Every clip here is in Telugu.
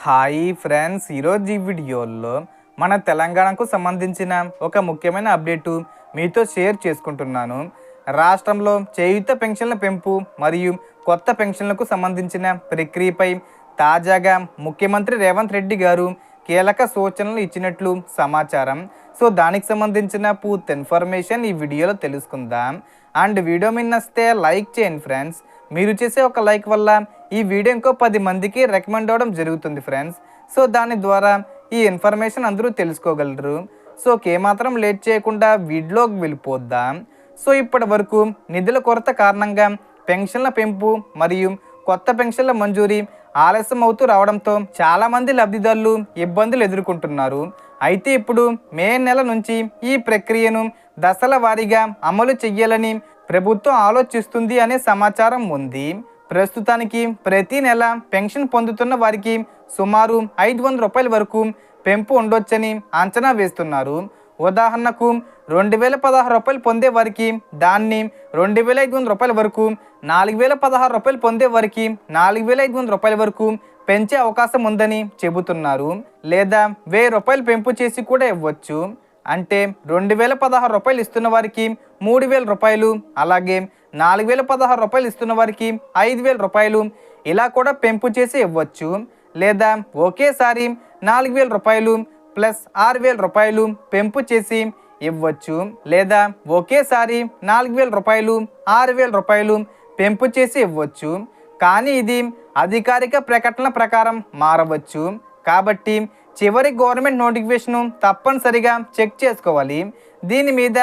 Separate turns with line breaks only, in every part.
హాయ్ ఫ్రెండ్స్, ఈరోజు ఈ వీడియోలో మన తెలంగాణకు సంబంధించిన ఒక ముఖ్యమైన అప్డేటు మీతో షేర్ చేసుకుంటున్నాను. రాష్ట్రంలో చేయూత పెన్షన్ల పెంపు మరియు కొత్త పెన్షన్లకు సంబంధించిన ప్రక్రియపై తాజాగా ముఖ్యమంత్రి రేవంత్ రెడ్డి గారు కీలక సూచనలు ఇచ్చినట్లు సమాచారం. సో దానికి సంబంధించిన పూర్తి ఇన్ఫర్మేషన్ ఈ వీడియోలో తెలుసుకుందాం. అండ్ వీడియో మీద నచ్చితే లైక్ చేయండి ఫ్రెండ్స్. మీరు చేసే ఒక లైక్ వల్ల ఈ వీడియో ఇంకో 10 మందికి రికమెండ్ అవ్వడం జరుగుతుంది ఫ్రెండ్స్. సో దాని ద్వారా ఈ ఇన్ఫర్మేషన్ అందరూ తెలుసుకోగలరు. సో ఏమాత్రం లేట్ చేయకుండా వీడియోకి వెళ్ళిపోద్దాం. సో ఇప్పటి వరకు నిధుల కొరత కారణంగా పెన్షన్ల పెంపు మరియు కొత్త పెన్షన్ల మంజూరీ ఆలస్యం అవుతూ రావడంతో చాలామంది లబ్ధిదారులు ఇబ్బందులు ఎదుర్కొంటున్నారు. అయితే ఇప్పుడు మే నెల నుంచి ఈ ప్రక్రియను దశల వారీగా అమలు చెయ్యాలని ప్రభుత్వం ఆలోచిస్తుంది అనే సమాచారం ఉంది. ప్రస్తుతానికి ప్రతి నెల పెన్షన్ పొందుతున్న వారికి సుమారు 500 రూపాయల వరకు పెంపు ఉండొచ్చని అంచనా వేస్తున్నారు. ఉదాహరణకు 2016 రూపాయలు పొందే వారికి దాన్ని 2500 రూపాయల వరకు, 4016 రూపాయలు పొందే వారికి 4500 రూపాయల వరకు పెంచే అవకాశం ఉందని చెబుతున్నారు. లేదా 1000 రూపాయలు పెంపు చేసి కూడా ఇవ్వచ్చు. అంటే 2016 రూపాయలు ఇస్తున్న వారికి 3000 రూపాయలు, అలాగే 4016 రూపాయలు ఇస్తున్న వారికి 5000 రూపాయలు ఇలా కూడా పెంపు చేసి ఇవ్వచ్చు. లేదా ఒకేసారి 4000 రూపాయలు ప్లస్ 6000 రూపాయలు పెంపు చేసి ఇవ్వచ్చు. లేదా ఒకేసారి 4000 రూపాయలు 6000 రూపాయలు పెంపు చేసి ఇవ్వచ్చు. కానీ ఇది అధికారిక ప్రకటనల ప్రకారం మారవచ్చు. కాబట్టి చివరి గవర్నమెంట్ నోటిఫికేషను తప్పనిసరిగా చెక్ చేసుకోవాలి. దీని మీద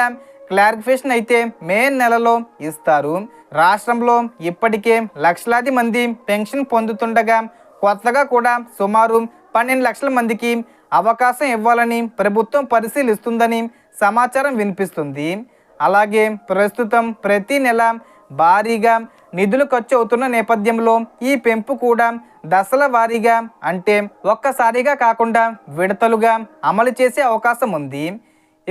క్లారిఫికేషన్ అయితే మే నెలలో ఇస్తారు. రాష్ట్రంలో ఇప్పటికే లక్షలాది మంది పెన్షన్ పొందుతుండగా కొత్తగా కూడా సుమారు 12 లక్షల మందికి అవకాశం ఇవ్వాలని ప్రభుత్వం పరిశీలిస్తుందని సమాచారం వినిపిస్తుంది. అలాగే ప్రస్తుతం ప్రతి నెల భారీగా నిధులు ఖర్చు అవుతున్న నేపథ్యంలో ఈ పెంపు కూడా దశల వారీగా, అంటే ఒక్కసారిగా కాకుండా విడతలుగా అమలు చేసే అవకాశం ఉంది.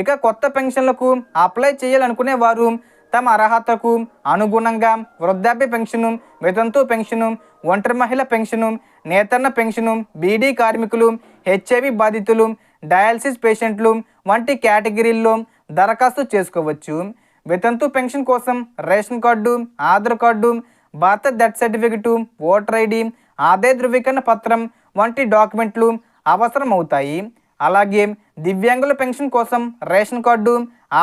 ఇక కొత్త పెన్షన్లకు అప్లై చేయాలనుకునే వారు తమ అర్హతకు అనుగుణంగా వృద్ధాప్య పెన్షను, వితంతు పెన్షను, ఒంటరి మహిళ పెన్షను, నేతన్న పెన్షను, బీడీ కార్మికులు, హెచ్ఐవి బాధితులు, డయాలసిస్ పేషెంట్లు వంటి కేటగిరీల్లో దరఖాస్తు చేసుకోవచ్చు. వితంతు పెన్షన్ కోసం ration card, Aadhaar card, birth death certificate, voter ID, ఆదాయ ధృవీకరణ పత్రం వంటి డాక్యుమెంట్లు అవసరం అవుతాయి. అలాగే దివ్యాంగుల పెన్షన్ కోసం ration card,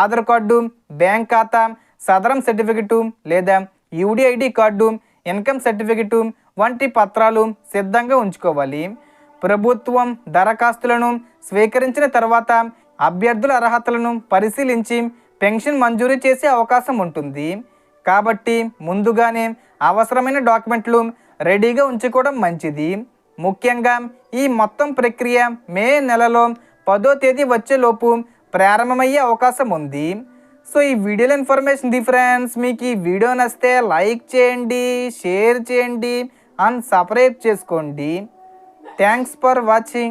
Aadhaar card, bank ఖాతా, సదరం సర్టిఫికెటు లేదా యూడిఐడి కార్డు, ఇన్కమ్ సర్టిఫికెటు వంటి పత్రాలు సిద్ధంగా ఉంచుకోవాలి. ప్రభుత్వం దరఖాస్తులను స్వీకరించిన తర్వాత అభ్యర్థుల అర్హతలను పరిశీలించి పెన్షన్ మంజూరు చేసే అవకాశం ఉంటుంది. కాబట్టి ముందుగానే అవసరమైన డాక్యుమెంట్లు రెడీగా ఉంచుకోవడం మంచిది. ముఖ్యంగా ఈ మొత్తం ప్రక్రియ మే నెలలో 10వ తేదీ వచ్చేలోపు ప్రారంభమయ్యే అవకాశం ఉంది. సో ఈ వీడియోలో ఇన్ఫర్మేషన్ ఫ్రెండ్స్. మీకు ఈ వీడియో నచ్చితే లైక్ చేయండి, షేర్ చేయండి అండ్ సబ్స్క్రైబ్ చేసుకోండి. Thanks for watching.